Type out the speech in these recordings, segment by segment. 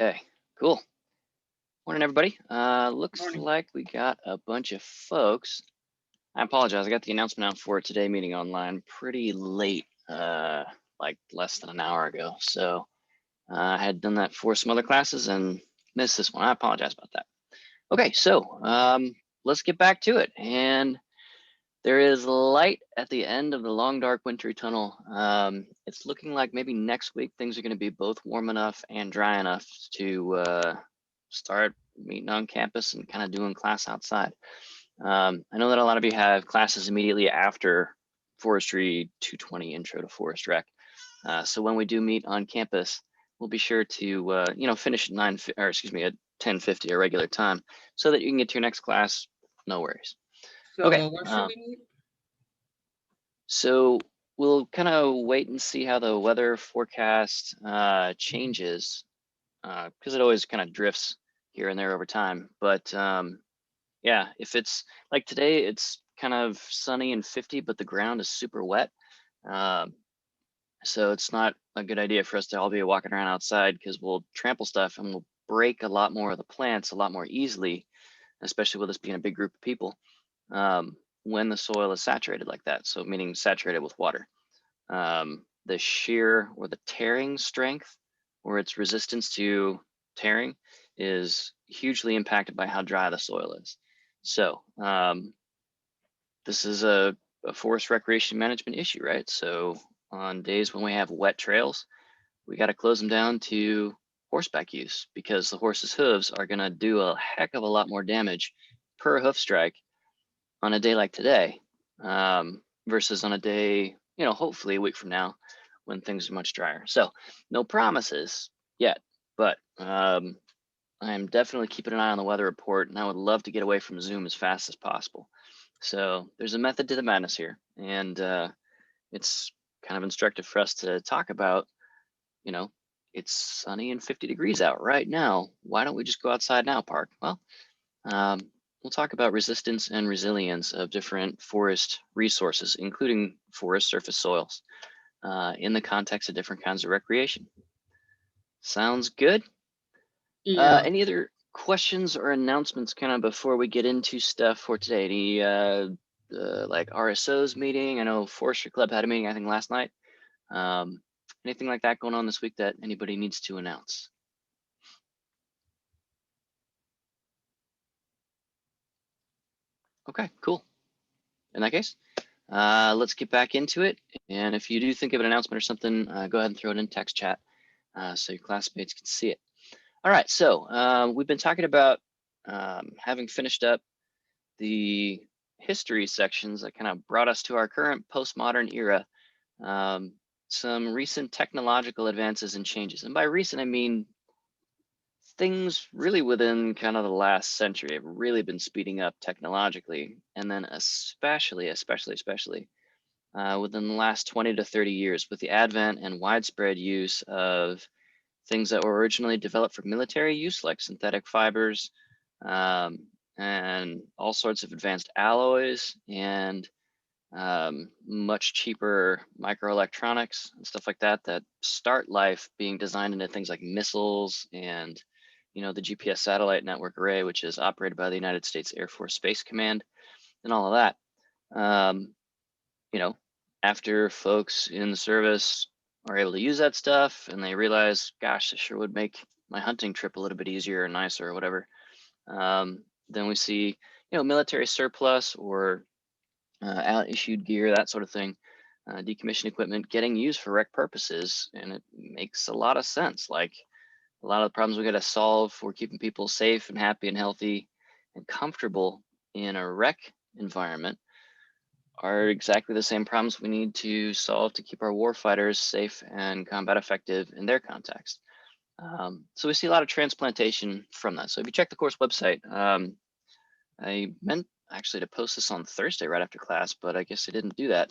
Okay, cool. Morning, everybody. Looks Morning. like we got a bunch of folks. I apologize. I got the announcement out for today meeting online pretty late, like less than an hour ago. So I had done that for some other classes and missed this one. I apologize about that. Okay, so let's get back to it. And there is light at the end of the long, dark, wintry tunnel. It's looking like maybe next week things are going to be both warm enough and dry enough to start meeting on campus and kind of doing class outside. I know that a lot of you have classes immediately after Forestry 220 Intro to Forest Rec. So when we do meet on campus, we'll be sure to finish at 10:50 a regular time, so that you can get to your next class. No worries. Okay. So where should we meet? So we'll kind of wait and see how the weather forecast changes, because it always kind of drifts here and there over time. But yeah, if it's like today, it's kind of sunny and 50, but the ground is super wet. Um, so it's not a good idea for us to all be walking around outside, because we'll trample stuff and we'll break a lot more of the plants a lot more easily, especially with us being a big group of people, when the soil is saturated like that. So meaning saturated with water. The shear or the tearing strength or its resistance to tearing is hugely impacted by how dry the soil is. So this is a forest recreation management issue, right? So on days when we have wet trails, we got to close them down to horseback use, because the horse's hooves are going to do a heck of a lot more damage per hoof strike on a day like today, versus on a day, hopefully a week from now, when things are much drier. So no promises yet, but I'm definitely keeping an eye on the weather report, and I would love to get away from Zoom as fast as possible. So there's a method to the madness here, and it's kind of instructive for us to talk about, you know, it's sunny and 50 degrees out right now. Why don't we just go outside now, Park? Well, um, we'll talk about resistance and resilience of different forest resources, including forest surface soils, in the context of different kinds of recreation. Sounds good? Yeah. Any other questions or announcements kind of before we get into stuff for today? Any like RSO's meeting? I know Forestry Club had a meeting, I think, last night. Anything like that going on this week that anybody needs to announce? Okay, cool. In that case, let's get back into it. And if you do think of an announcement or something, go ahead and throw it in text chat, so your classmates can see it. All right, so we've been talking about having finished up the history sections that kind of brought us to our current postmodern era. Some recent technological advances and changes. And by recent, I mean things really within kind of the last century have really been speeding up technologically. And then especially within the last 20 to 30 years, with the advent and widespread use of things that were originally developed for military use, like synthetic fibers, and all sorts of advanced alloys, and much cheaper microelectronics and stuff like that, that start life being designed into things like missiles and, the GPS satellite network array, which is operated by the United States Air Force Space Command and all of that. You know, after folks in the service are able to use that stuff and they realize, gosh, this sure would make my hunting trip a little bit easier or nicer or whatever, then we see, military surplus or out issued gear, that sort of thing, decommissioned equipment getting used for rec purposes. And it makes a lot of sense. Like a lot of the problems we got to solve for keeping people safe and happy and healthy and comfortable in a rec environment are exactly the same problems we need to solve to keep our warfighters safe and combat effective in their context. So we see a lot of transplantation from that. So if you check the course website, I meant actually to post this on Thursday right after class, but I guess I didn't do that.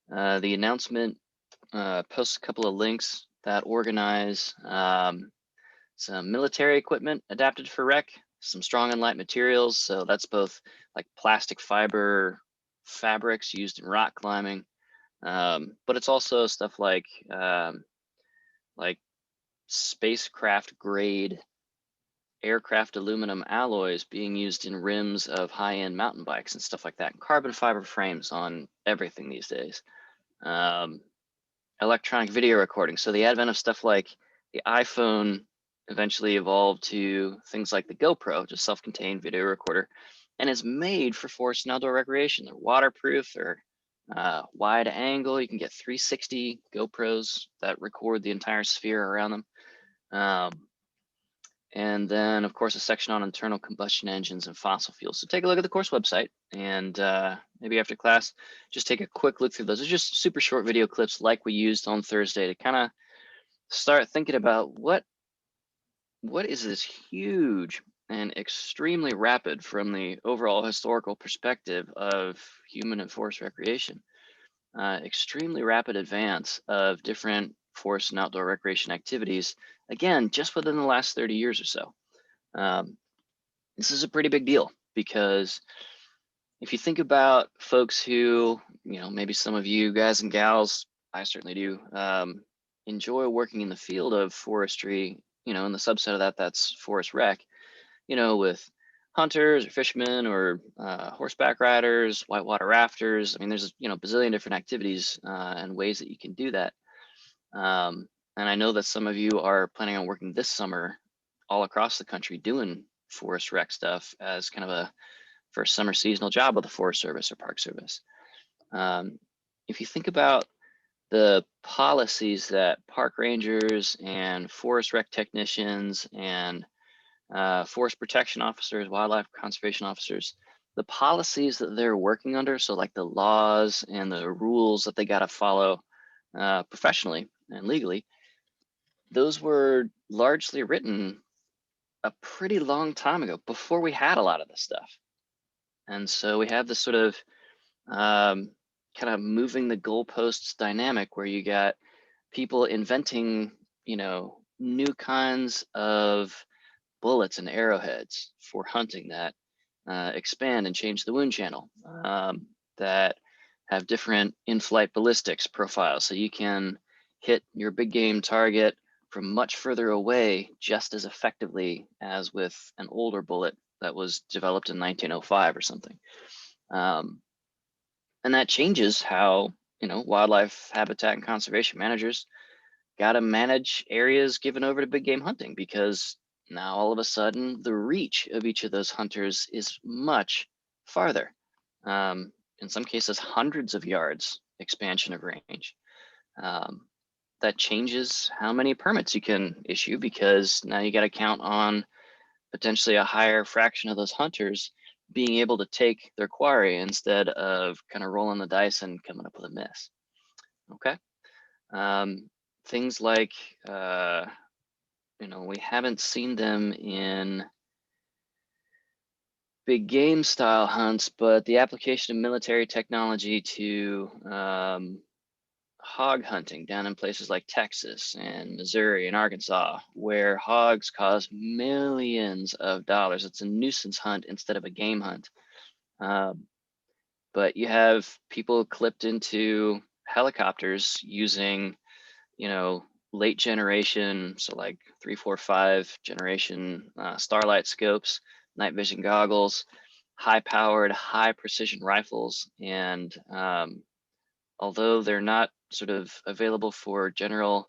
The announcement posts a couple of links that organize some military equipment adapted for rec, some strong and light materials. So that's both like plastic fiber fabrics used in rock climbing, but it's also stuff like spacecraft grade aircraft aluminum alloys being used in rims of high-end mountain bikes and stuff like that, and carbon fiber frames on everything these days. Electronic video recording. So the advent of stuff like the iPhone eventually evolved to things like the GoPro, just self-contained video recorder, and is made for forest and outdoor recreation. They're waterproof, they're wide angle. You can get 360 GoPros that record the entire sphere around them. And then, of course, a section on internal combustion engines and fossil fuels. So take a look at the course website, and maybe after class, just take a quick look through those. They're just super short video clips like we used on Thursday to kind of start thinking about what is this huge and extremely rapid, from the overall historical perspective of human and forest recreation, extremely rapid advance of different forest and outdoor recreation activities, again, just within the last 30 years or so. This is a pretty big deal, because if you think about folks who, maybe some of you guys and gals, I certainly do, enjoy working in the field of forestry, and the subset of that, that's forest rec, with hunters or fishermen or horseback riders, whitewater rafters. I mean, there's, bazillion different activities and ways that you can do that. And I know that some of you are planning on working this summer all across the country doing forest rec stuff as kind of a first summer seasonal job with the Forest Service or Park Service. If you think about the policies that park rangers and forest rec technicians and forest protection officers, wildlife conservation officers, the policies that they're working under, so like the laws and the rules that they got to follow professionally and legally, those were largely written a pretty long time ago, before we had a lot of this stuff. And so we have this sort of kind of moving the goalposts dynamic, where you got people inventing, new kinds of bullets and arrowheads for hunting that expand and change the wound channel, that have different in-flight ballistics profiles, so you can hit your big game target from much further away just as effectively as with an older bullet that was developed in 1905 or something. And that changes how, wildlife habitat and conservation managers got to manage areas given over to big game hunting, because now all of a sudden the reach of each of those hunters is much farther. In some cases, hundreds of yards expansion of range. That changes how many permits you can issue, because now you got to count on potentially a higher fraction of those hunters being able to take their quarry instead of kind of rolling the dice and coming up with a miss. Okay. Things like, we haven't seen them in big game style hunts, but the application of military technology to hog hunting down in places like Texas and Missouri and Arkansas, where hogs cost millions of dollars. It's a nuisance hunt instead of a game hunt. But you have people clipped into helicopters using, late generation, so like 3, 4, 5 generation Starlight scopes, night vision goggles, high powered, high precision rifles. And although they're not sort of available for general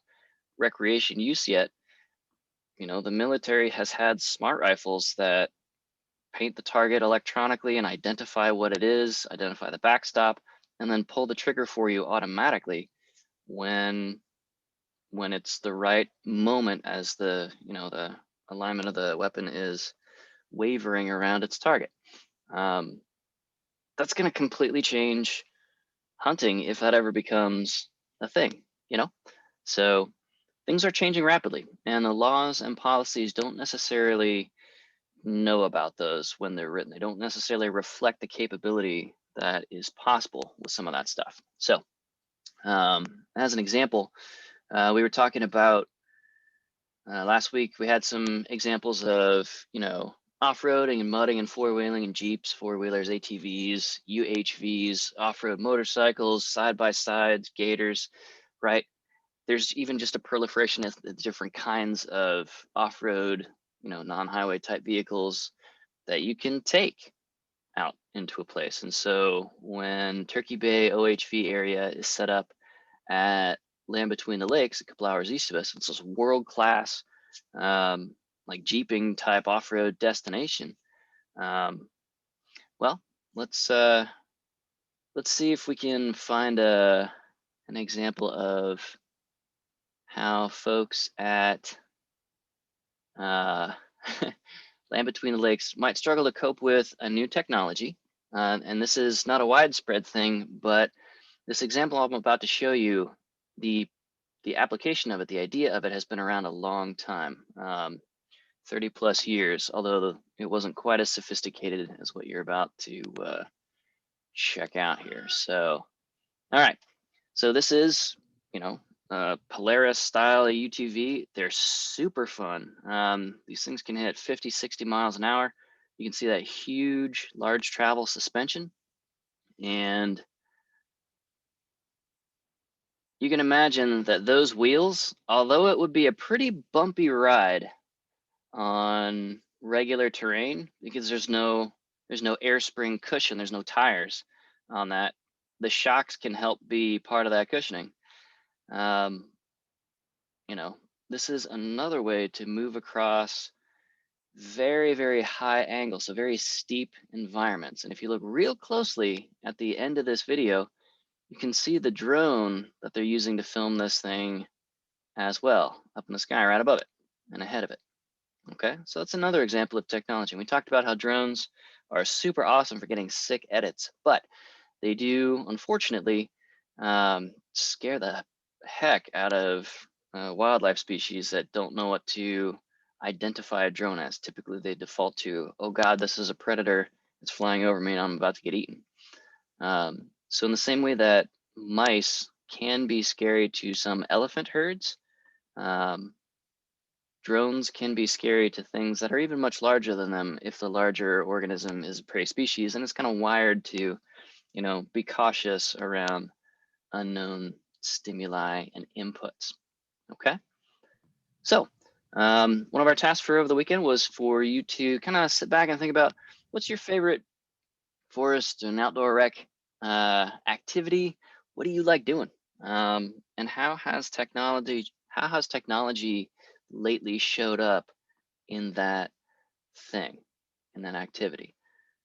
recreation use yet, the military has had smart rifles that paint the target electronically and identify what it is, identify the backstop, and then pull the trigger for you automatically when it's the right moment, as the the alignment of the weapon is wavering around its target. That's going to completely change hunting if that ever becomes a thing, So things are changing rapidly, and the laws and policies don't necessarily know about those when they're written. They don't necessarily reflect the capability that is possible with some of that stuff. So as an example, we were talking about last week, we had some examples of, off-roading and mudding and four-wheeling and Jeeps, four-wheelers, ATVs, UHVs, off-road motorcycles, side-by-sides, gators, right? there's even just a proliferation of the different kinds of off-road, non-highway type vehicles that you can take out into a place. And so when Turkey Bay OHV area is set up at Land Between the Lakes, a couple hours east of us, it's this world-class like jeeping type off-road destination. Well, let's see if we can find an example of how folks at Land Between the Lakes might struggle to cope with a new technology. And this is not a widespread thing, but this example I'm about to show you, the application of it, the idea of it has been around a long time, 30 plus years, although it wasn't quite as sophisticated as what you're about to check out here. So, all right, so this is, Polaris style UTV. They're super fun. These things can hit 50, 60 miles an hour. You can see that huge, large travel suspension. And you can imagine that those wheels, although it would be a pretty bumpy ride on regular terrain, because there's no air spring cushion, there's no tires on that, the shocks can help be part of that cushioning. This is another way to move across very, very high angles, so very steep environments. And if you look real closely at the end of this video, you can see the drone that they're using to film this thing as well, up in the sky right above it and ahead of it. Okay, so that's another example of technology. We talked about how drones are super awesome for getting sick edits, but they do, unfortunately, scare the heck out of wildlife species that don't know what to identify a drone as. Typically, they default to, oh God, this is a predator. It's flying over me and I'm about to get eaten. So in the same way that mice can be scary to some elephant herds, drones can be scary to things that are even much larger than them if the larger organism is a prey species and it's kind of wired to, be cautious around unknown stimuli and inputs. Okay, so one of our tasks for over the weekend was for you to kind of sit back and think about what's your favorite forest and outdoor rec activity. What do you like doing? And how has technology lately showed up in that thing, in that activity?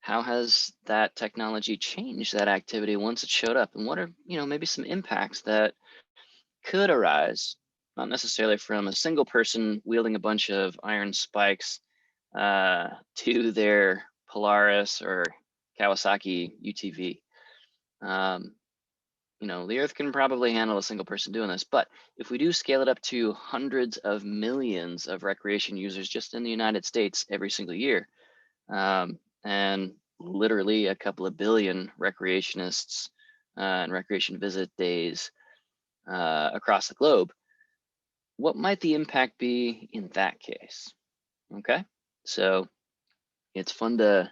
How has that technology changed that activity once it showed up? And what are, maybe some impacts that could arise, not necessarily from a single person wielding a bunch of iron spikes to their Polaris or Kawasaki UTV. The Earth can probably handle a single person doing this, but if we do scale it up to hundreds of millions of recreation users just in the United States every single year, and literally a couple of billion recreationists and recreation visit days across the globe, what might the impact be in that case? Okay, so it's fun to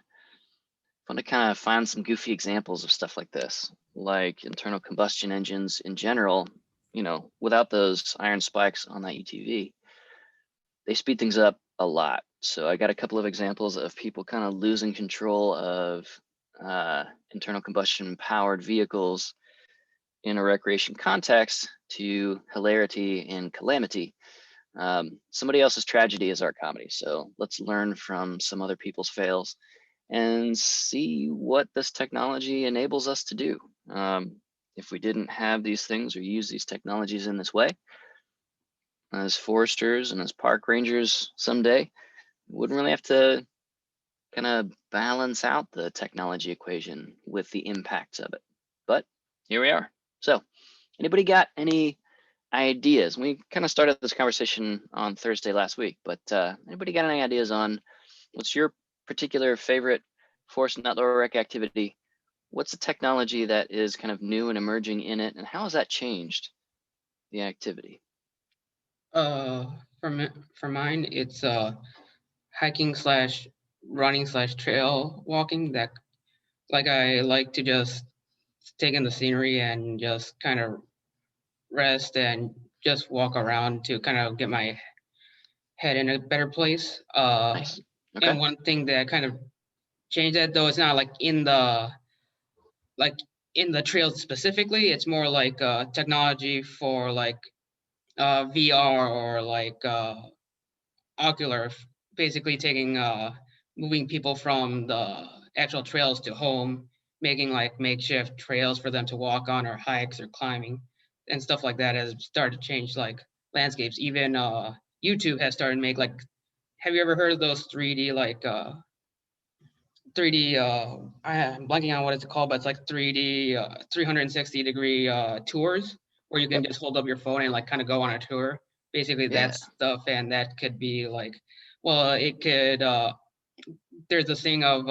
kind of find some goofy examples of stuff like this, like internal combustion engines in general. Without those iron spikes on that UTV, they speed things up a lot. So I got a couple of examples of people kind of losing control of internal combustion powered vehicles in a recreation context to hilarity and calamity. Somebody else's tragedy is our comedy. So let's learn from some other people's fails and see what this technology enables us to do. If we didn't have these things or use these technologies in this way, as foresters and as park rangers someday, we wouldn't really have to kind of balance out the technology equation with the impacts of it. But here we are. So anybody got any ideas? We kind of started this conversation on Thursday last week, but anybody got any ideas on what's your particular favorite forest and outdoor rec activity? What's the technology that is kind of new and emerging in it, and how has that changed the activity? For mine, it's hiking slash running slash trail walking. That like I like to just take in the scenery and just kind of rest and just walk around to kind of get my head in a better place. Nice. Okay. And one thing that kind of changed that, though, it's not like like in the trails specifically. It's more like technology for like VR or like Ocular, basically taking moving people from the actual trails to home, making like makeshift trails for them to walk on or hikes or climbing and stuff like that has started to change like landscapes. Even YouTube has started to make like, have you ever heard of those 3D like 3D I'm blanking on what it's called, but it's like 3D 360-degree tours where you can Yep. just hold up your phone and like kind of go on a tour. Basically Yeah. that stuff, and that could be like, well, it could there's this thing of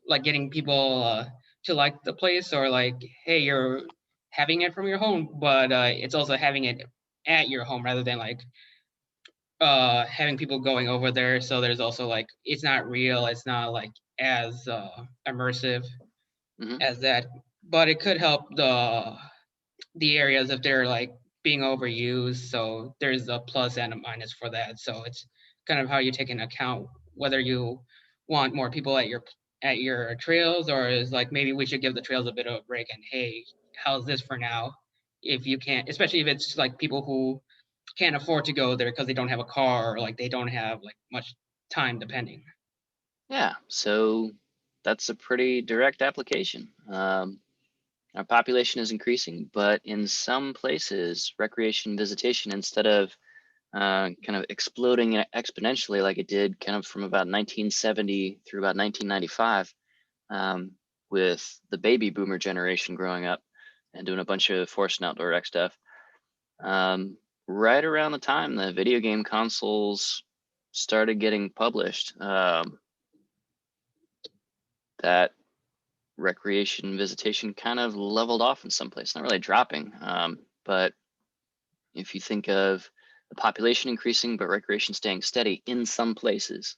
like getting people to like the place, or like, hey, you're having it from your home, but it's also having it at your home rather than like having people going over there. So there's also like, it's not real, it's not like as immersive Hmm. as that, but it could help the areas if they're like being overused. So there's a plus and a minus for that. So it's kind of how you take into account whether you want more people at your trails, or is like, maybe we should give the trails a bit of a break, and hey, how's this for now? If you can't, especially if it's like people who can't afford to go there because they don't have a car, or like they don't have like much time depending. Yeah. So that's a pretty direct application. Our population is increasing, but in some places, recreation visitation, instead of kind of exploding exponentially like it did kind of from about 1970 through about 1995, um, with the baby boomer generation growing up and doing a bunch of forced and outdoor rec stuff. Right around the time the video game consoles started getting published, that recreation visitation kind of leveled off in some place, not really dropping. But if you think of the population increasing, but recreation staying steady in some places,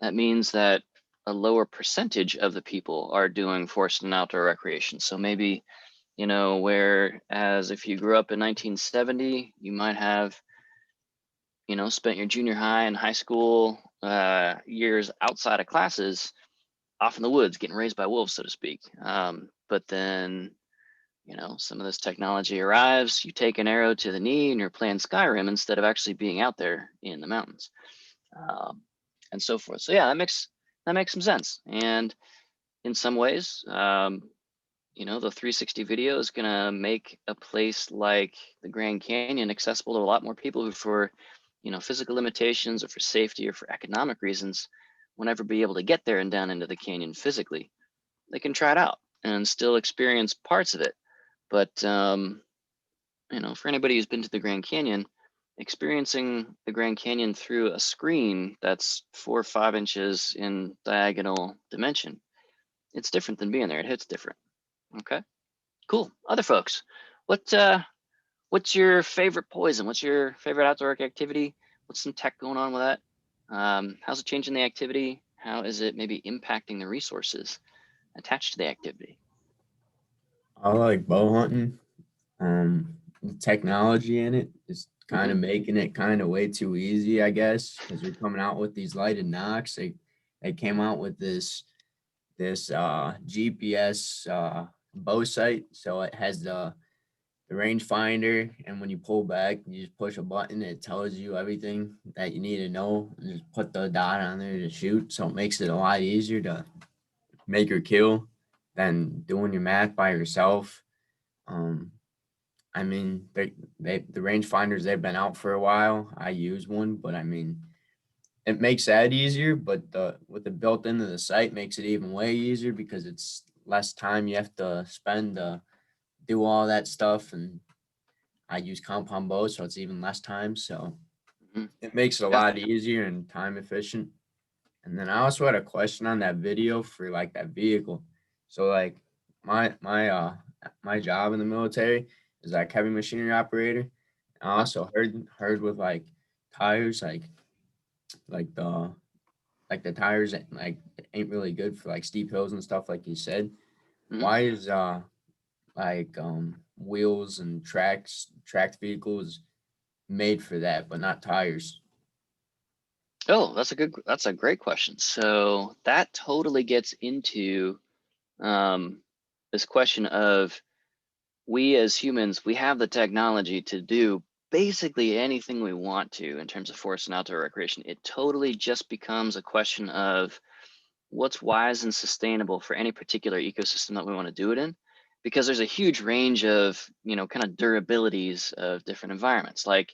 that means that a lower percentage of the people are doing forced and outdoor recreation. So maybe, whereas if you grew up in 1970, you might have, spent your junior high and high school years outside of classes, off in the woods, getting raised by wolves, so to speak. But then, some of this technology arrives, you take an arrow to the knee and you're playing Skyrim instead of actually being out there in the mountains, and so forth. So yeah, that makes some sense. And in some ways, the 360 video is going to make a place like the Grand Canyon accessible to a lot more people who, for physical limitations or for safety or for economic reasons, won't ever be able to get there and down into the canyon physically. They can try it out and still experience parts of it. But for anybody who's been to the Grand Canyon, experiencing the Grand Canyon through a screen that's 4 or 5 inches in diagonal dimension, it's different than being there. It hits different. Okay, cool. Other folks, what's your favorite poison? What's your favorite outdoor activity? What's some tech going on with that? How's it changing the activity? How is it maybe impacting the resources attached to the activity? I like bow hunting. The technology in it is kind of making it kind of way too easy, I guess, because they're coming out with these lighted nocks. They came out with this GPS bow sight, so it has the rangefinder, and when you pull back, you just push a button. It tells you everything that you need to know, and just put the dot on there to shoot. So it makes it a lot easier to make your kill than doing your math by yourself. Um, I mean, the rangefinders, they've been out for a while. I use one, but I mean, it makes that easier. But with the built into the site, makes it even way easier because it's less time you have to spend to do all that stuff. And I use compound bows, so it's even less time. So Mhm. it makes it a Yeah. lot easier and time efficient. And then I also had a question on that video for like that vehicle. So like my job in the military is like heavy machinery operator. I also heard with like tires, like the the tires like ain't really good for like steep hills and stuff like you said. Mhm. Why is wheels and tracked vehicles made for that, but not tires? Oh, that's a great question. So that totally gets into this question of, we as humans, we have the technology to do basically anything we want to in terms of forest and outdoor recreation. It totally just becomes a question of what's wise and sustainable for any particular ecosystem that we want to do it in, because there's a huge range of, kind of durabilities of different environments. Like,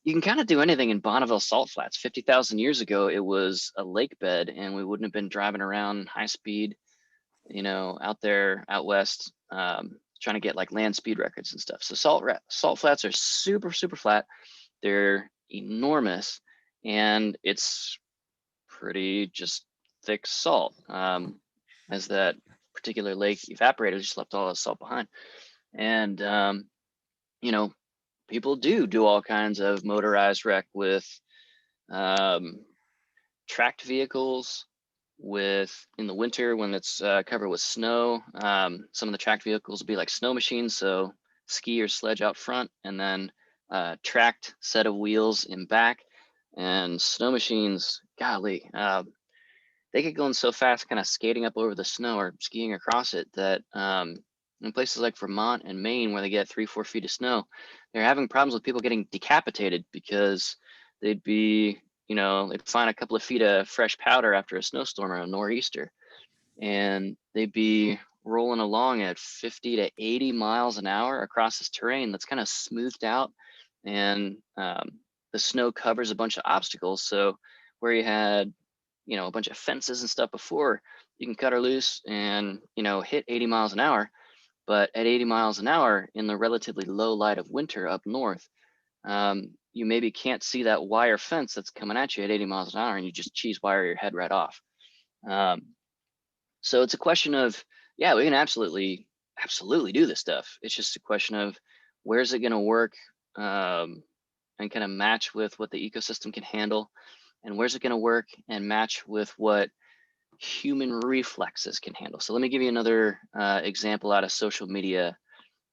you can kind of do anything in Bonneville Salt Flats. 50,000 years ago, it was a lake bed, and we wouldn't have been driving around high speed, out there out west, trying to get like land speed records and stuff. So salt flats are super, super flat. They're enormous, and it's pretty just thick salt. As that particular lake evaporated, just left all the salt behind. And you know, people do all kinds of motorized wreck with tracked vehicles, with in the winter when it's covered with snow. Some of the tracked vehicles will be like snow machines, so ski or sledge out front, and then tracked set of wheels in back. And snow machines, golly, they get going so fast, kind of skating up over the snow or skiing across it, that in places like Vermont and Maine, where they get 3-4 feet of snow, they're having problems with people getting decapitated because they'd be, they'd find a couple of feet of fresh powder after a snowstorm or a nor'easter, and they'd be rolling along at 50 to 80 miles an hour across this terrain that's kind of smoothed out, and the snow covers a bunch of obstacles. So where you had, a bunch of fences and stuff before, you can cut her loose and, hit 80 miles an hour. But at 80 miles an hour in the relatively low light of winter up north, you maybe can't see that wire fence that's coming at you at 80 miles an hour, and you just cheese wire your head right off. So it's a question of, yeah, we can absolutely do this stuff. It's just a question of, where's it going to work, and kind of match with what the ecosystem can handle, and where's it going to work and match with what human reflexes can handle. So let me give you another example out of social media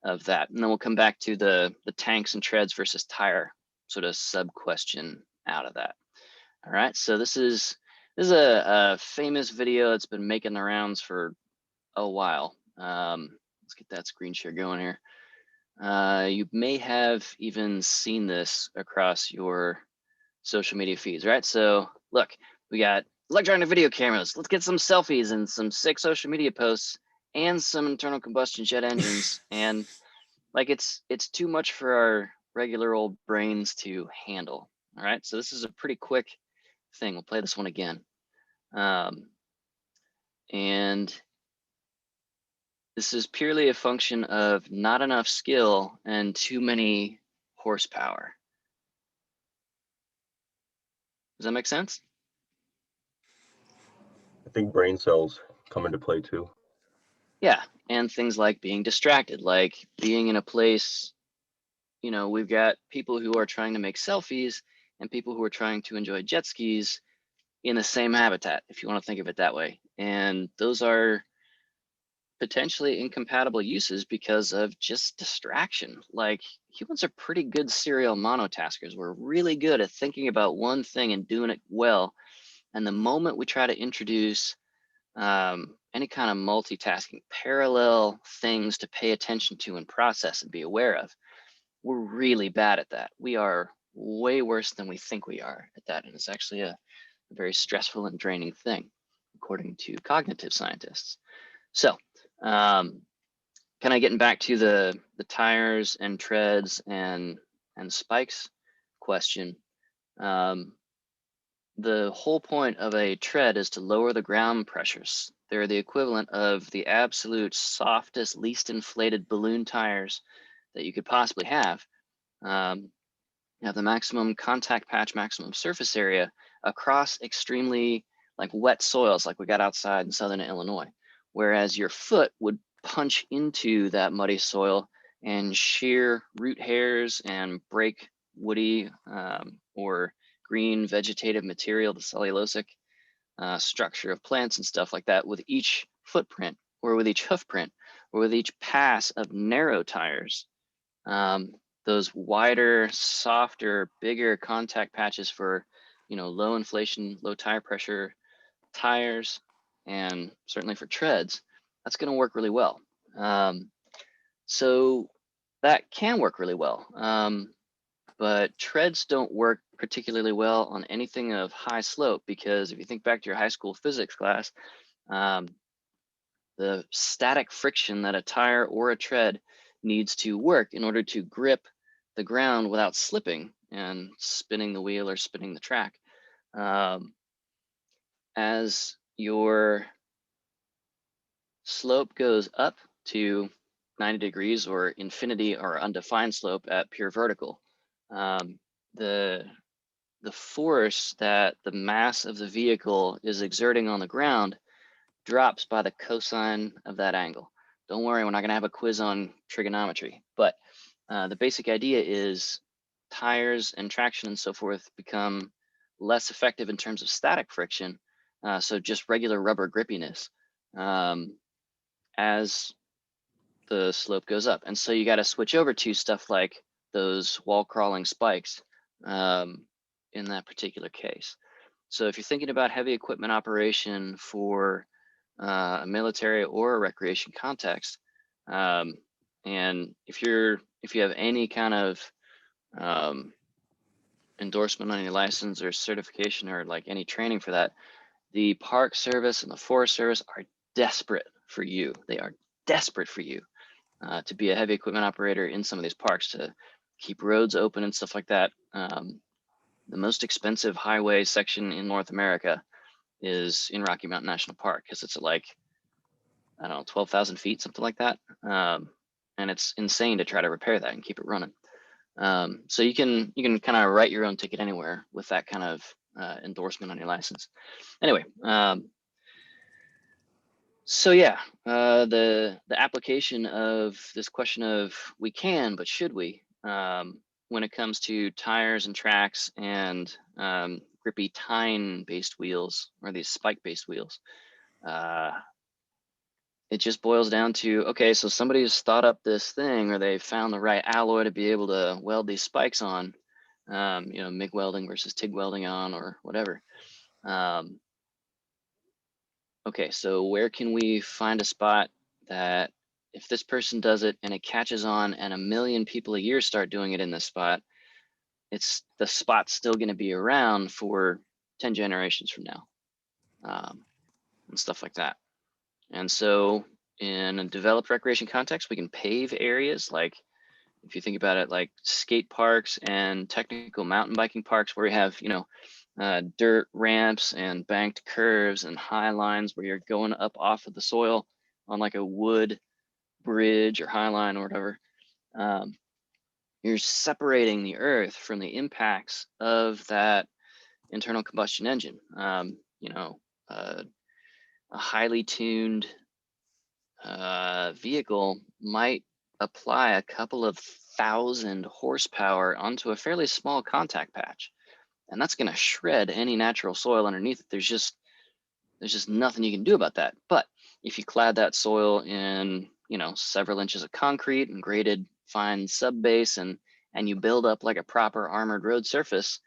of that, and then we'll come back to the tanks and treads versus tire sort of sub question out of that. All right, so this is a famous video that's been making the rounds for a while. Let's get that screen share going here. You may have even seen this across your social media feeds, right? So look, we got electronic video cameras. Let's get some selfies and some sick social media posts and some internal combustion jet engines. And like, it's too much for our regular old brains to handle. All right, so this is a pretty quick thing. We'll play this one again. And this is purely a function of not enough skill and too many horsepower. Does that make sense? I think brain cells come into play too. Yeah, and things like being distracted, like being in a place, we've got people who are trying to make selfies and people who are trying to enjoy jet skis in the same habitat, if you want to think of it that way. And those are potentially incompatible uses because of just distraction. Like, humans are pretty good serial monotaskers. We're really good at thinking about one thing and doing it well. And the moment we try to introduce any kind of multitasking, parallel things to pay attention to and process and be aware of, we're really bad at that. We are way worse than we think we are at that. And it's actually a very stressful and draining thing, according to cognitive scientists. So kind of getting back to the tires and treads and spikes question. The whole point of a tread is to lower the ground pressures. They're the equivalent of the absolute softest, least inflated balloon tires that you could possibly have. You have the maximum contact patch, maximum surface area across extremely wet soils like we got outside in southern Illinois, whereas your foot would punch into that muddy soil and shear root hairs and break woody or green vegetative material, the cellulosic structure of plants and stuff like that with each footprint or with each hoof print or with each pass of narrow tires. those wider, softer, bigger contact patches for, low inflation, low tire pressure tires, and certainly for treads, that's going to work really well. So that can work really well. But treads don't work particularly well on anything of high slope, because if you think back to your high school physics class, the static friction that a tire or a tread needs to work in order to grip the ground without slipping and spinning the wheel or spinning the track. As your slope goes up to 90 degrees or infinity or undefined slope at pure vertical, the force that the mass of the vehicle is exerting on the ground drops by the cosine of that angle. Don't worry, we're not going to have a quiz on trigonometry, but the basic idea is tires and traction and so forth become less effective in terms of static friction, so just regular rubber grippiness, as the slope goes up. And so you got to switch over to stuff like those wall crawling spikes in that particular case. So if you're thinking about heavy equipment operation for a military or a recreation context, and if you have any kind of endorsement on your license or certification or like any training for that, the Park Service and the Forest Service are desperate for you. They are desperate for you to be a heavy equipment operator in some of these parks to keep roads open and stuff like that. The most expensive highway section in North America is in Rocky Mountain National Park, because it's like, I don't know, 12,000 feet, something like that. And it's insane to try to repair that and keep it running. So you can kind of write your own ticket anywhere with that kind of endorsement on your license. Anyway, so yeah, the application of this question of we can, but should we, when it comes to tires and tracks and grippy tine-based wheels or these spike-based wheels, it just boils down to, okay, so somebody's thought up this thing, or they found the right alloy to be able to weld these spikes on, MIG welding versus TIG welding on, or whatever. Okay, so where can we find a spot that if this person does it and it catches on and 1 million people a year start doing it in this spot, the spot's still going to be around for 10 generations from now, and stuff like that. And so in a developed recreation context, we can pave areas, like if you think about it, like skate parks and technical mountain biking parks, where you have, dirt ramps and banked curves and high lines where you're going up off of the soil on like a wood bridge or high line or whatever. You're separating the earth from the impacts of that internal combustion engine. A highly tuned vehicle might apply a couple of 1,000 horsepower onto a fairly small contact patch, and that's going to shred any natural soil underneath it. There's just nothing you can do about that. But if you clad that soil in, several inches of concrete and graded fine sub base, and you build up like a proper armored road surface,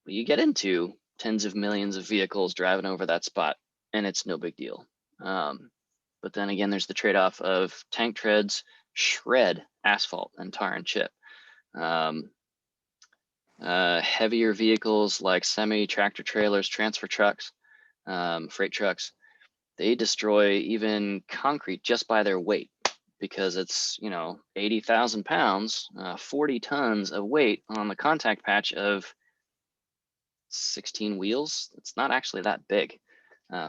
you get into tens of millions of vehicles driving over that spot, and it's no big deal. But then again, there's the trade-off of tank treads shred asphalt and tar and chip. Heavier vehicles like semi, tractor trailers, transfer trucks, freight trucks, they destroy even concrete just by their weight, because it's 80,000 pounds, 40 tons of weight on the contact patch of 16 wheels. It's not actually that big,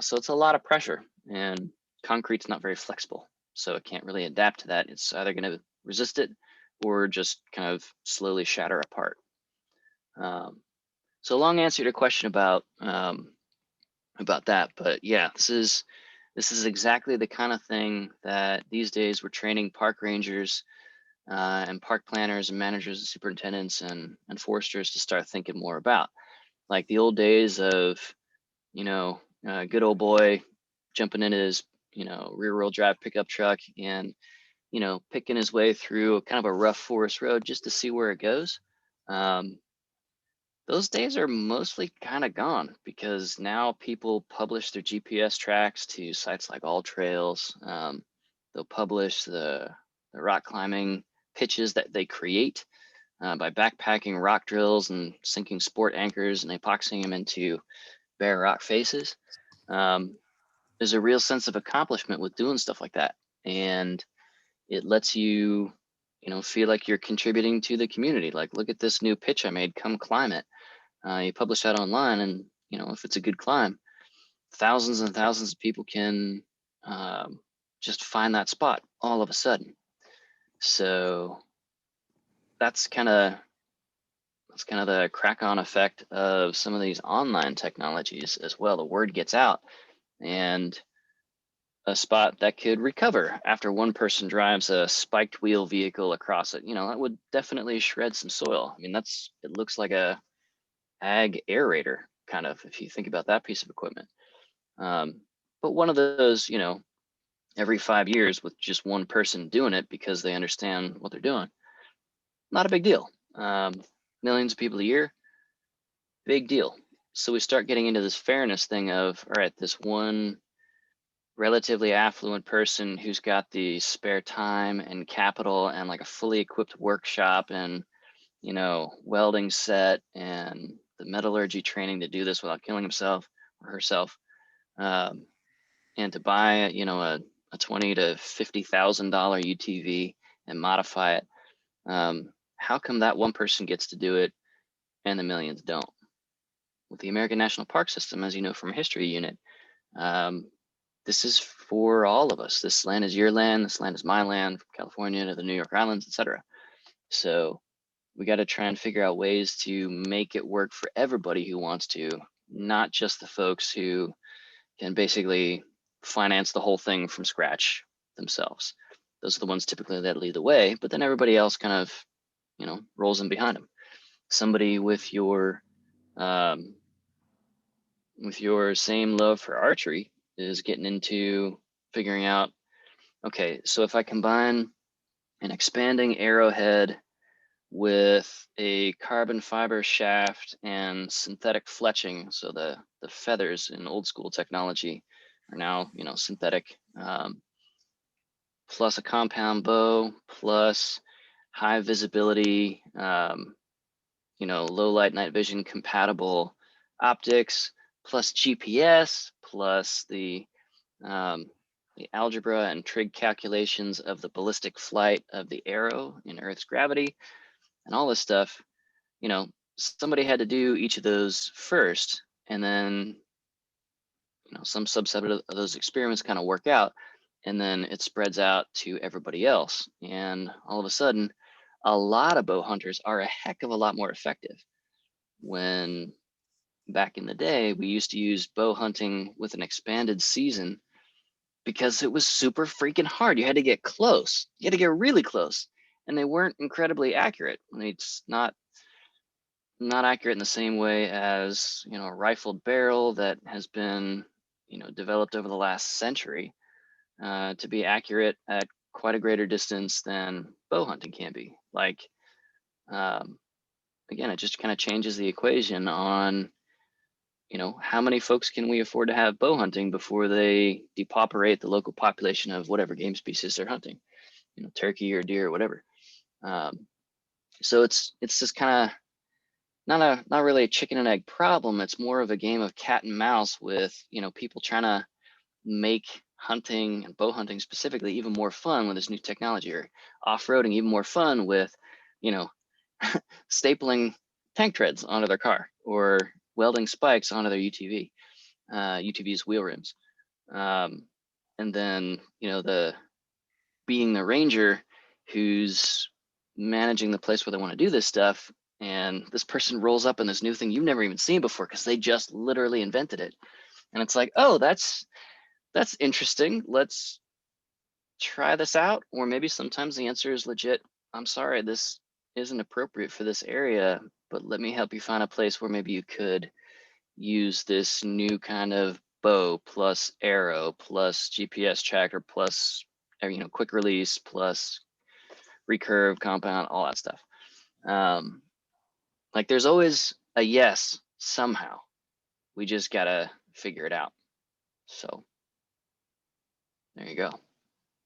so it's a lot of pressure, and concrete's not very flexible, so it can't really adapt to that. It's either going to resist it or just kind of slowly shatter apart. So long answer to your question about that, but yeah, this is exactly the kind of thing that these days we're training park rangers and park planners and managers and superintendents and foresters to start thinking more about. Like the old days of, good old boy jumping in his, rear wheel drive pickup truck and picking his way through kind of a rough forest road just to see where it goes. Those days are mostly kind of gone because now people publish their GPS tracks to sites like All Trails. They'll publish the rock climbing pitches that they create by backpacking rock drills and sinking sport anchors and epoxying them into bare rock faces. There's a real sense of accomplishment with doing stuff like that. And it lets you, feel like you're contributing to the community. Like, look at this new pitch I made, come climb it. You publish that online, and if it's a good climb, thousands and thousands of people can just find that spot all of a sudden. So that's kind of the crack-on effect of some of these online technologies as well. The word gets out, and a spot that could recover after one person drives a spiked wheel vehicle across it, that would definitely shred some soil. I mean, it looks like a ag aerator, kind of, if you think about that piece of equipment. But one of those, every 5 years with just one person doing it because they understand what they're doing, not a big deal. Millions of people a year, big deal. So we start getting into this fairness thing of, all right, this one relatively affluent person who's got the spare time and capital and like a fully equipped workshop and welding set and the metallurgy training to do this without killing himself or herself, and to buy a $20,000 to $50,000 UTV and modify it. How come that one person gets to do it and the millions don't? With the American National Park System, as you know from History Unit, this is for all of us. This land is your land. This land is my land, from California to the New York Islands, etc. So we got to try and figure out ways to make it work for everybody who wants to, not just the folks who can basically finance the whole thing from scratch themselves. Those are the ones typically that lead the way, but then everybody else kind of, rolls in behind them. Somebody with your same love for archery is getting into figuring out, okay, so if I combine an expanding arrowhead with a carbon fiber shaft and synthetic fletching, so the feathers in old school technology are now synthetic, plus a compound bow, plus high visibility, low light night vision compatible optics, plus GPS, plus the algebra and trig calculations of the ballistic flight of the arrow in Earth's gravity, and all this stuff. Somebody had to do each of those first, and then some subset of those experiments kind of work out, and then it spreads out to everybody else, and all of a sudden a lot of bow hunters are a heck of a lot more effective. When back in the day we used to use bow hunting with an expanded season because it was super freaking hard. You had to get close, you had to get really close, and they weren't incredibly accurate. It's not accurate in the same way as a rifled barrel that has been developed over the last century to be accurate at quite a greater distance than bow hunting can be. Like, again, it just kind of changes the equation on how many folks can we afford to have bow hunting before they depauperate the local population of whatever game species they're hunting, turkey or deer or whatever. So it's just kind of not really a chicken and egg problem. It's more of a game of cat and mouse with people trying to make hunting and bow hunting specifically even more fun with this new technology, or off-roading even more fun with stapling tank treads onto their car or welding spikes onto their UTV's wheel rims. And then the being the ranger who's managing the place where they want to do this stuff, and this person rolls up in this new thing you've never even seen before because they just literally invented it, and it's like, oh, that's interesting, let's try this out. Or maybe sometimes the answer is legit, I'm sorry, this isn't appropriate for this area, but let me help you find a place where maybe you could use this new kind of bow plus arrow plus GPS tracker plus quick release plus recurve, compound, all that stuff. Like there's always a yes somehow. We just gotta figure it out. So there you go.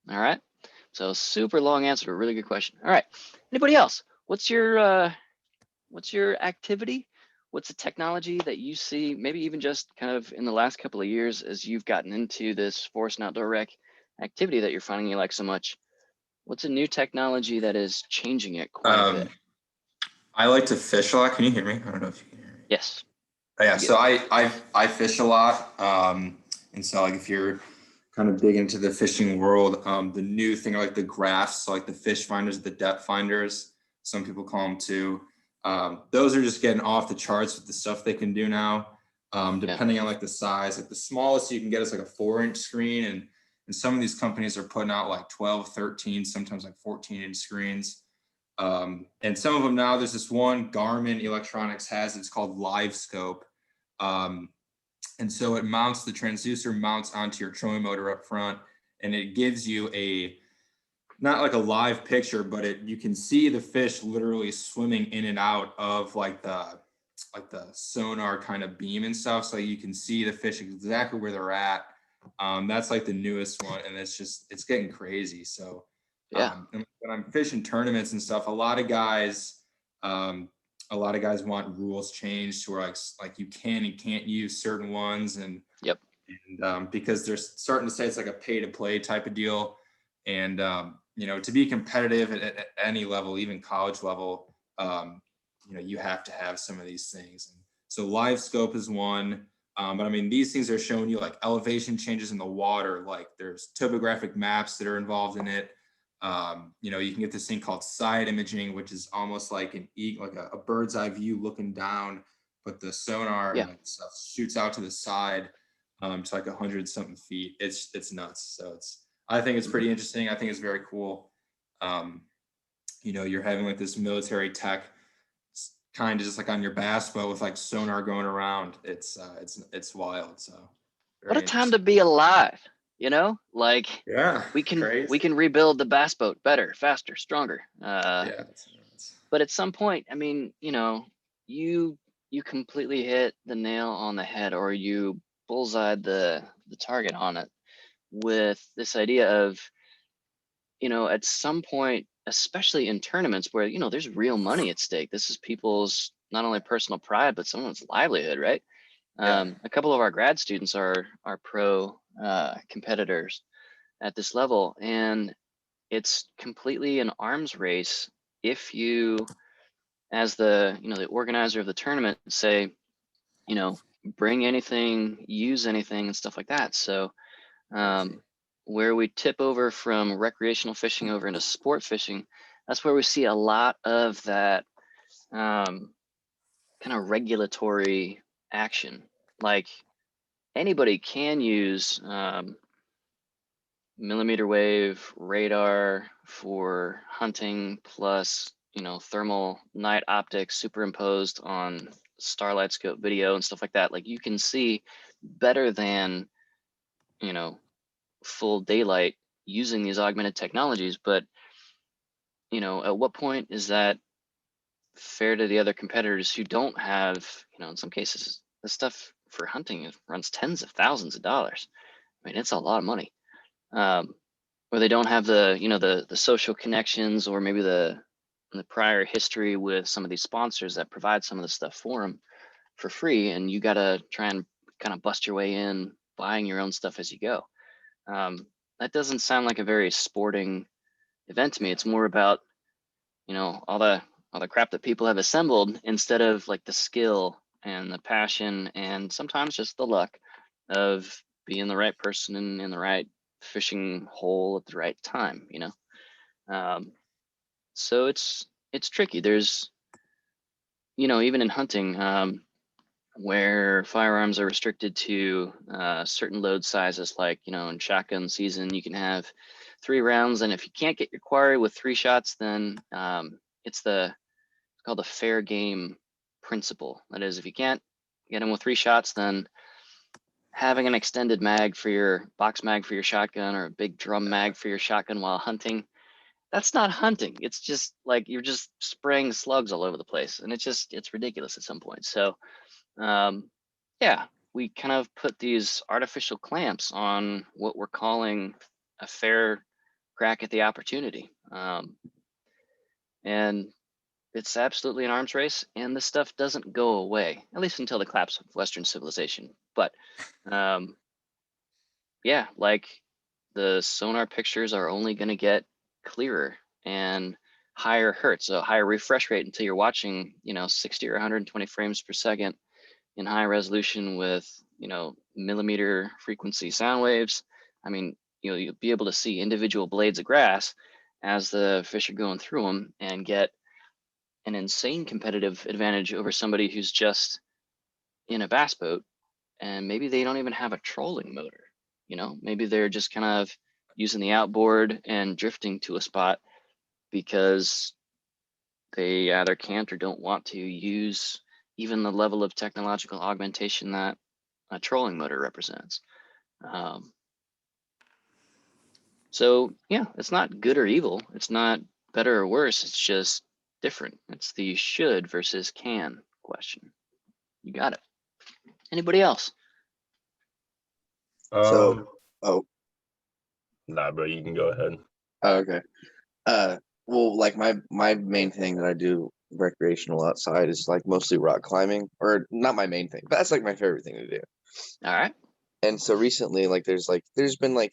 All right. So super long answer to a really good question. All right. Anybody else? What's your activity? What's the technology that you see, maybe even just kind of in the last couple of years as you've gotten into this forest and outdoor rec activity that you're finding you like so much? What's a new technology that is changing it quite a bit? I like to fish a lot. Can you hear me? I don't know if you can hear me. Yes. Oh, yeah. You So I fish a lot. And so like if you're kind of big into the fishing world, the new thing are like the graphs, so like the fish finders, the depth finders, some people call them too. Those are just getting off the charts with the stuff they can do now. Depending on like the size, like the smallest you can get is like a 4-inch screen. And some of these companies are putting out like 12, 13, sometimes like 14-inch screens. And some of them now, there's this one Garmin Electronics has, it's called Live Scope. And so it mounts, the transducer mounts onto your trolling motor up front, and it gives you not like a live picture, but you can see the fish literally swimming in and out of like the sonar kind of beam and stuff. So you can see the fish exactly where they're at. That's like the newest one, and it's getting crazy. So Yeah. and when I'm fishing tournaments and stuff, a lot of guys want rules changed to where like you can and can't use certain ones, and Yep. and because they're starting to say it's like a pay to play type of deal, and to be competitive at any level, even college level, you have to have some of these things. And so Live Scope is one. But I mean, these things are showing you like elevation changes in the water, like there's topographic maps that are involved in it. You can get this thing called side imaging, which is almost like a bird's eye view looking down, but the sonar and like stuff shoots out to the side to like 100 something feet. It's nuts. So I think it's pretty interesting. I think it's very cool. You're having like this military tech kind of just like on your bass boat with like sonar going around. It's wild. So What a time to be alive, like yeah, we can rebuild the bass boat better, faster, stronger. Yeah. But at some point, I mean, you completely hit the nail on the head, or you bullseyed the target on it with this idea of, at some point, especially in tournaments where, there's real money at stake. This is people's not only personal pride, but someone's livelihood, right? A couple of our grad students are pro competitors at this level, and it's completely an arms race if you, as the the organizer of the tournament, say, bring anything, use anything, and stuff like that. So where we tip over from recreational fishing over into sport fishing, that's where we see a lot of that kind of regulatory action. Like anybody can use millimeter wave radar for hunting, plus thermal night optics superimposed on starlight scope video and stuff like that. Like you can see better than full daylight using these augmented technologies. But at what point is that fair to the other competitors who don't have, in some cases, the stuff for hunting runs tens of thousands of dollars. I mean, it's a lot of money. Or they don't have the social connections, or maybe the prior history with some of these sponsors that provide some of the stuff for them for free, and you got to try and kind of bust your way in buying your own stuff as you go. That doesn't sound like a very sporting event to me. It's more about all the crap that people have assembled, instead of like the skill and the passion, and sometimes just the luck of being the right person in the right fishing hole at the right time. So it's tricky. There's even in hunting, where firearms are restricted to certain load sizes, like in shotgun season you can have 3 rounds, and if you can't get your quarry with 3 shots, then it's called the fair game principle. That is, if you can't get them with 3 shots, then having an extended mag for your box mag for your shotgun or a big drum mag for your shotgun while hunting, that's not hunting. It's just like you're just spraying slugs all over the place, and it's ridiculous at some point. So yeah, we kind of put these artificial clamps on what we're calling a fair crack at the opportunity. And it's absolutely an arms race, and this stuff doesn't go away, at least until the collapse of Western civilization. But yeah, like the sonar pictures are only going to get clearer and higher hertz, so higher refresh rate until you're watching, 60 or 120 frames per second in high resolution with, millimeter frequency sound waves. I mean, you'll be able to see individual blades of grass as the fish are going through them and get an insane competitive advantage over somebody who's just in a bass boat and maybe they don't even have a trolling motor. Maybe they're just kind of using the outboard and drifting to a spot because they either can't or don't want to use even the level of technological augmentation that a trolling motor represents. So yeah, it's not good or evil. It's not better or worse. It's just different. It's the should versus can question. You got it. Anybody else? So, oh, Nah, bro, you can go ahead. okay. Well, like my main thing that I do recreational outside is like mostly rock climbing, or not my main thing, but that's like my favorite thing to do. All right. And so recently, there's been like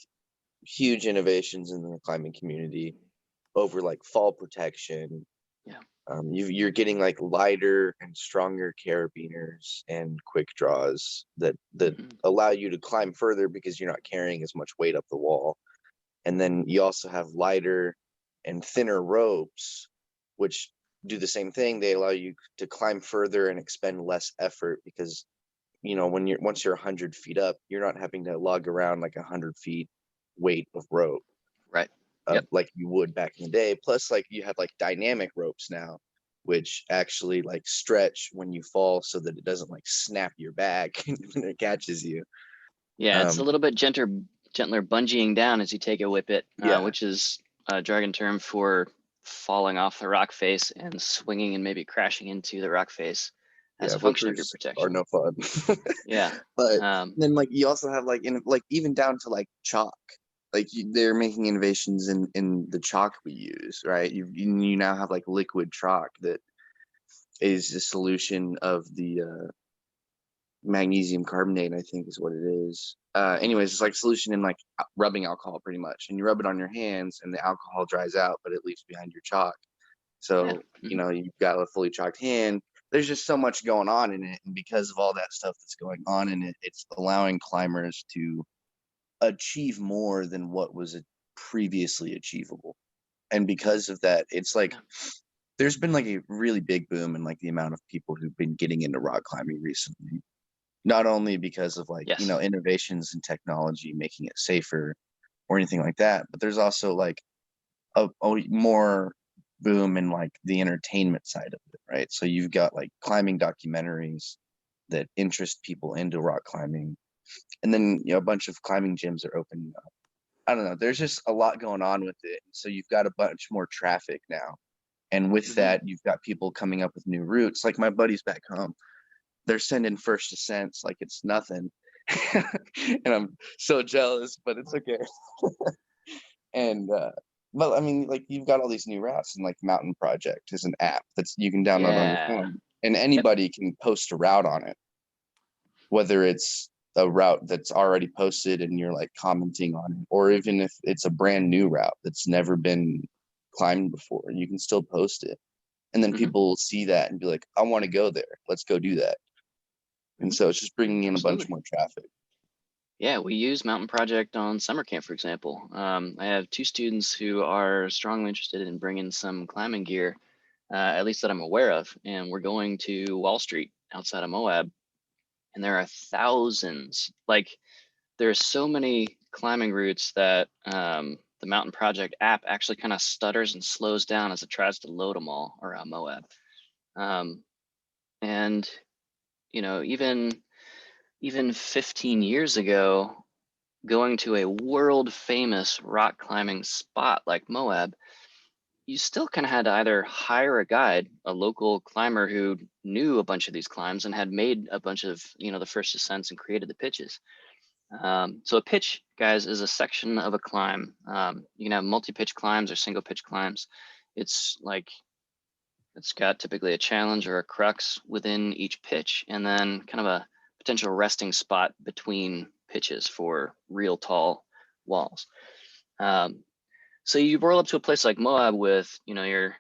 huge innovations in the climbing community over like fall protection. Yeah. You're getting like lighter and stronger carabiners and quick draws that allow you to climb further because you're not carrying as much weight up the wall. And then you also have lighter and thinner ropes, which do the same thing. They allow you to climb further and expend less effort because, once you're 100 feet up, you're not having to lug around like 100 feet weight of rope. Right. Yep. Like you would back in the day. Plus, like you have like dynamic ropes now, which actually like stretch when you fall so that it doesn't like snap your back when it catches you. Yeah, it's a little bit gentler bungeeing down as you take a whippet, Yeah. which is a jargon term for falling off the rock face and swinging and maybe crashing into the rock face as a function of your whippers protection. are no fun. Yeah. But Then like you also have like even down to like chalk. Like they're making innovations in the chalk we use, right? You now have like liquid chalk that is the solution of the magnesium carbonate, I think is what it is. Anyways, it's like solution in like rubbing alcohol pretty much, and you rub it on your hands and the alcohol dries out, but it leaves behind your chalk. So, you've got a fully chalked hand. There's just so much going on in it. And because of all that stuff that's going on in it, it's allowing climbers to achieve more than what was previously achievable. And because of that, it's like there's been like a really big boom in like the amount of people who've been getting into rock climbing recently. Not only because of like, innovations in technology making it safer or anything like that, but there's also like a more boom in like the entertainment side of it, right? So you've got like climbing documentaries that interest people into rock climbing. And then, a bunch of climbing gyms are opening up. I don't know. There's just a lot going on with it. So you've got a bunch more traffic now. And with that, you've got people coming up with new routes. Like my buddies back home, they're sending first ascents like it's nothing. And I'm so jealous, but it's okay. And, but I mean, like you've got all these new routes, and like Mountain Project is an app that's you can download on your phone, and anybody can post a route on it, whether it's a route that's already posted and you're like commenting on it, or even if it's a brand new route that's never been climbed before, you can still post it. And then people will see that and be like, I want to go there. Let's go do that. And so it's just bringing in a bunch more traffic. Yeah, we use Mountain Project on summer camp, for example. I have 2 students who are strongly interested in bringing some climbing gear, at least that I'm aware of. And we're going to Wall Street outside of Moab. And there are thousands, like there's so many climbing routes that the Mountain Project app actually kind of stutters and slows down as it tries to load them all around Moab. And, even even 15 years ago, going to a world famous rock climbing spot like Moab, you still kind of had to either hire a guide, a local climber who knew a bunch of these climbs and had made a bunch of, the first ascents and created the pitches. So a pitch, guys, is a section of a climb. You can have multi-pitch climbs or single pitch climbs. It's got typically a challenge or a crux within each pitch, and then kind of a potential resting spot between pitches for real tall walls. So you roll up to a place like Moab with, your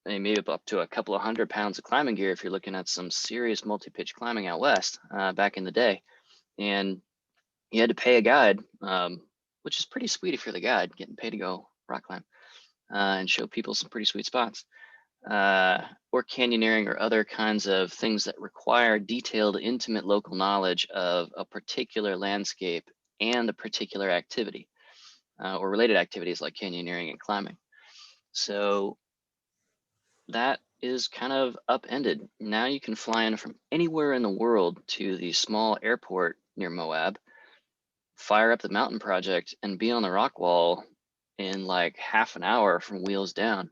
maybe up to a couple of 100 pounds of climbing gear if you're looking at some serious multi-pitch climbing out west back in the day, and you had to pay a guide, which is pretty sweet if you're the guide, getting paid to go rock climb and show people some pretty sweet spots. Or canyoneering or other kinds of things that require detailed, intimate local knowledge of a particular landscape and a particular activity or related activities like canyoneering and climbing. So that is kind of upended. Now you can fly in from anywhere in the world to the small airport near Moab, fire up the mountain project, and be on the rock wall in like half an hour from wheels down.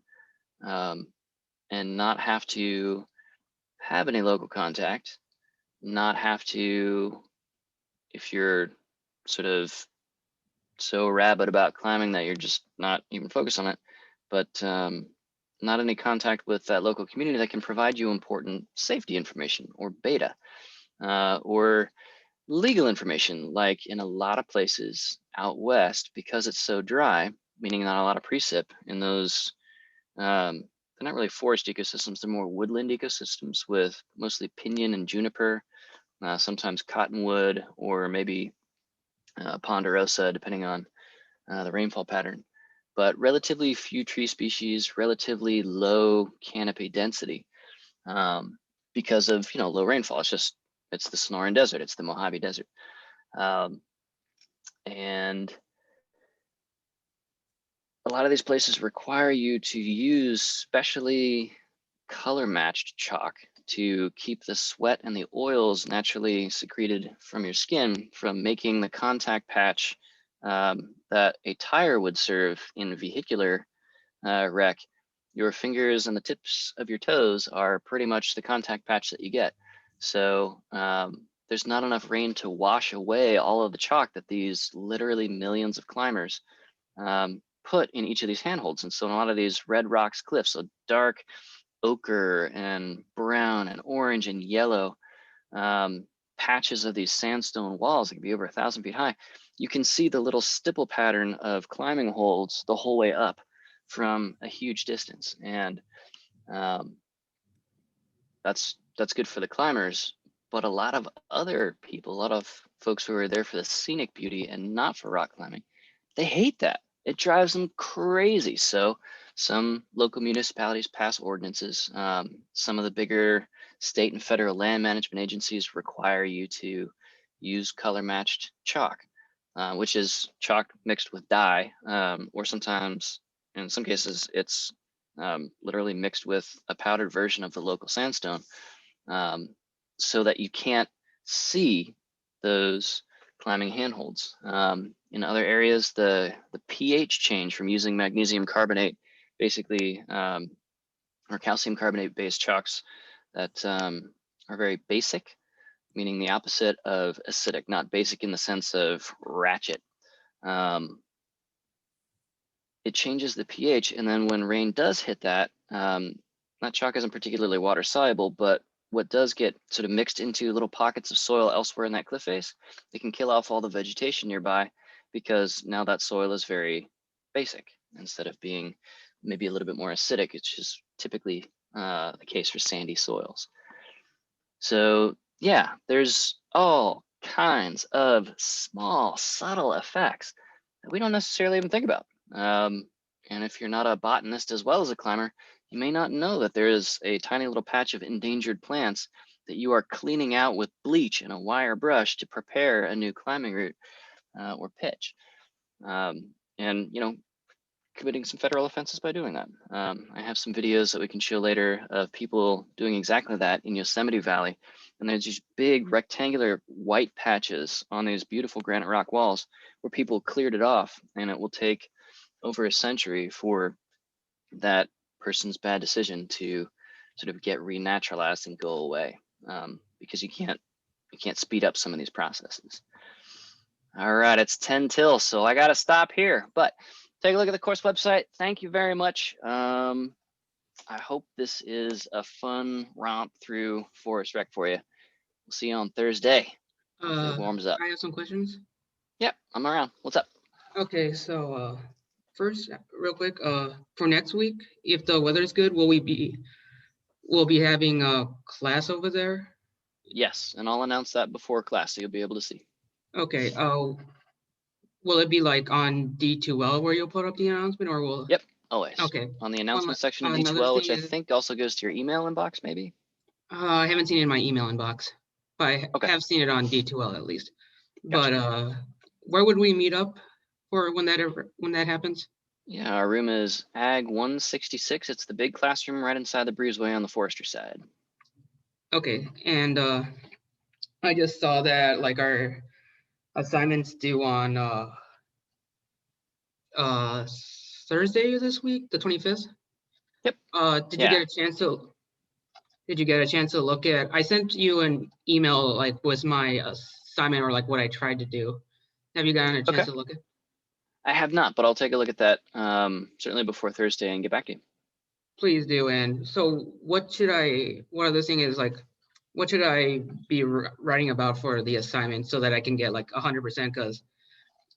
And not have to have any local contact, not have to, if you're sort of so rabid about climbing that you're just not even focused on it, but not any contact with that local community that can provide you important safety information or beta or legal information, like in a lot of places out west, because it's so dry, meaning not a lot of precip in those they're not really forest ecosystems, they're more woodland ecosystems with mostly pinyon and juniper, sometimes cottonwood, or maybe ponderosa, depending on the rainfall pattern. But relatively few tree species, relatively low canopy density because of low rainfall. It's the Sonoran Desert, it's the Mojave Desert. And a lot of these places require you to use specially color matched chalk to keep the sweat and the oils naturally secreted from your skin from making the contact patch that a tire would serve in vehicular wreck. Your fingers and the tips of your toes are pretty much the contact patch that you get. So there's not enough rain to wash away all of the chalk that these literally millions of climbers put in each of these handholds. And so in a lot of these red rocks cliffs, so dark ochre and brown and orange and yellow patches of these sandstone walls that can be over 1,000 feet high, you can see the little stipple pattern of climbing holds the whole way up from a huge distance. And that's good for the climbers, but a lot of other people, a lot of folks who are there for the scenic beauty and not for rock climbing, they hate that. It drives them crazy. So some local municipalities pass ordinances. Some of the bigger state and federal land management agencies require you to use color matched chalk, which is chalk mixed with dye, or sometimes, in some cases, it's literally mixed with a powdered version of the local sandstone, so that you can't see those climbing handholds. In other areas, the pH change from using magnesium carbonate, basically, or calcium carbonate based chalks that are very basic, meaning the opposite of acidic, not basic in the sense of ratchet. It changes the pH, and then when rain does hit that chalk isn't particularly water soluble, but what does get sort of mixed into little pockets of soil elsewhere in that cliff face, it can kill off all the vegetation nearby, because now that soil is very basic instead of being maybe a little bit more acidic. It's just typically the case for sandy soils. So yeah, there's all kinds of small, subtle effects that we don't necessarily even think about. And if you're not a botanist as well as a climber, you may not know that there is a tiny little patch of endangered plants that you are cleaning out with bleach and a wire brush to prepare a new climbing route or pitch. And committing some federal offenses by doing that. I have some videos that we can show later of people doing exactly that in Yosemite Valley, And there's these big rectangular white patches on these beautiful granite rock walls where people cleared it off, and it will take over a century for that person's bad decision to sort of get renaturalized and go away, because you can't speed up some of these processes. All right, it's 10 till, so I got to stop here, but take a look at the course website. Thank you very much. I hope this is a fun romp through Forest Rec for you. We'll see you on Thursday. Hopefully it warms up. I have some questions. Yep, I'm around. What's up? Okay, so first, real quick, for next week, if the weather is good, we'll be having a class over there? Yes, and I'll announce that before class, so you'll be able to see. Okay, will it be like on D2L where you'll put up the announcement, or will? Yep, always. Okay. On the announcement section of another D2L, which I thing is- think also goes to your email inbox, maybe? I haven't seen it in my email inbox, but I Okay. have seen it on D2L at least. Gotcha. But where would we meet up for when that happens? Yeah, our room is Ag 166. It's the big classroom right inside the breezeway on the Forester side. Okay, and I just saw that like our assignments due on Thursday this week, the 25th. Yep. Did Yeah. you get a chance to? Did you get a chance to look at? I sent you an email like was my assignment or like what I tried to do. Have you gotten a chance Okay. to look at? I have not, but I'll take a look at that certainly before Thursday and get back to you. Please do. And so what should I? One other thing is like, what should I be writing about for the assignment so that I can get like 100%? Because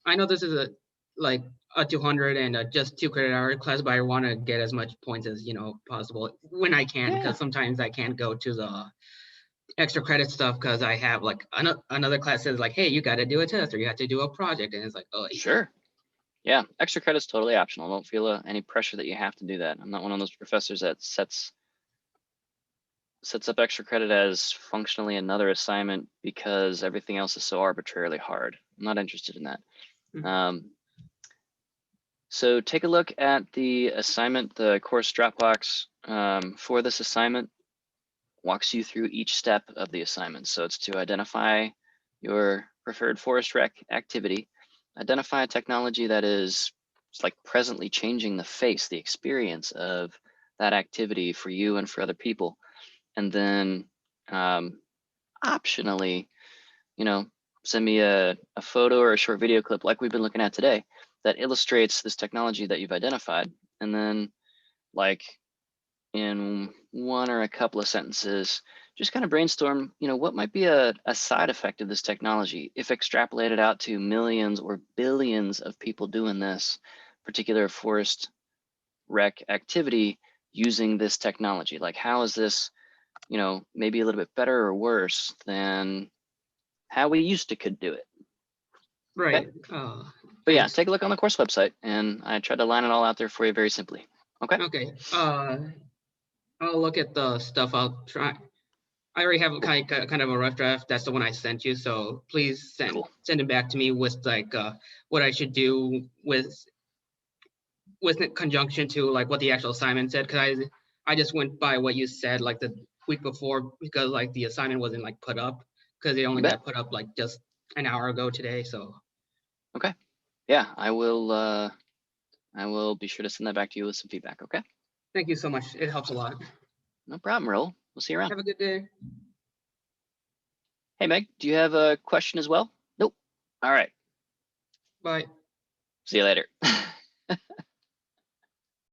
I know this is like a 200 and a just 2 credit hour class, but I want to get as much points as possible when I can, because Yeah. sometimes I can't go to the extra credit stuff because I have like another class says like, hey, you got to do a test or you have to do a project, and it's like, oh, Sure. Yeah, extra credit's totally optional. Don't feel any pressure that you have to do that. I'm not one of those professors that sets up extra credit as functionally another assignment because everything else is so arbitrarily hard. I'm not interested in that. Mhm. So take a look at the assignment. The course Dropbox for this assignment walks you through each step of the assignment. So it's to identify your preferred Forest Rec activity, identify a technology that is like presently changing the experience of that activity for you and for other people. And then optionally, send me a photo or a short video clip like we've been looking at today that illustrates this technology that you've identified. And then like in one or a couple of sentences, just kind of brainstorm, what might be a side effect of this technology if extrapolated out to millions or billions of people doing this particular Forest Rec activity using this technology. Like, how is this, maybe a little bit better or worse than how we used to could do it? Right. But yeah, Thanks. take a look on the course website, and I tried to line it all out there for you very simply. Okay. Okay. I'll look at the stuff. I'll try. I already have kind of a rough draft. That's the one I sent you. So please Cool. send it back to me with like what I should do with conjunction to like what the actual assignment said. Because I just went by what you said like the week before because like the assignment wasn't like put up because it only got put up like just an hour ago today. So. Okay. Yeah, I will be sure to send that back to you with some feedback. Okay. Thank you so much. It helps a lot. No problem, Raul. We'll see you around. Have a good day. Hey, Meg, do you have a question as well? Nope. All right. Bye. See you later.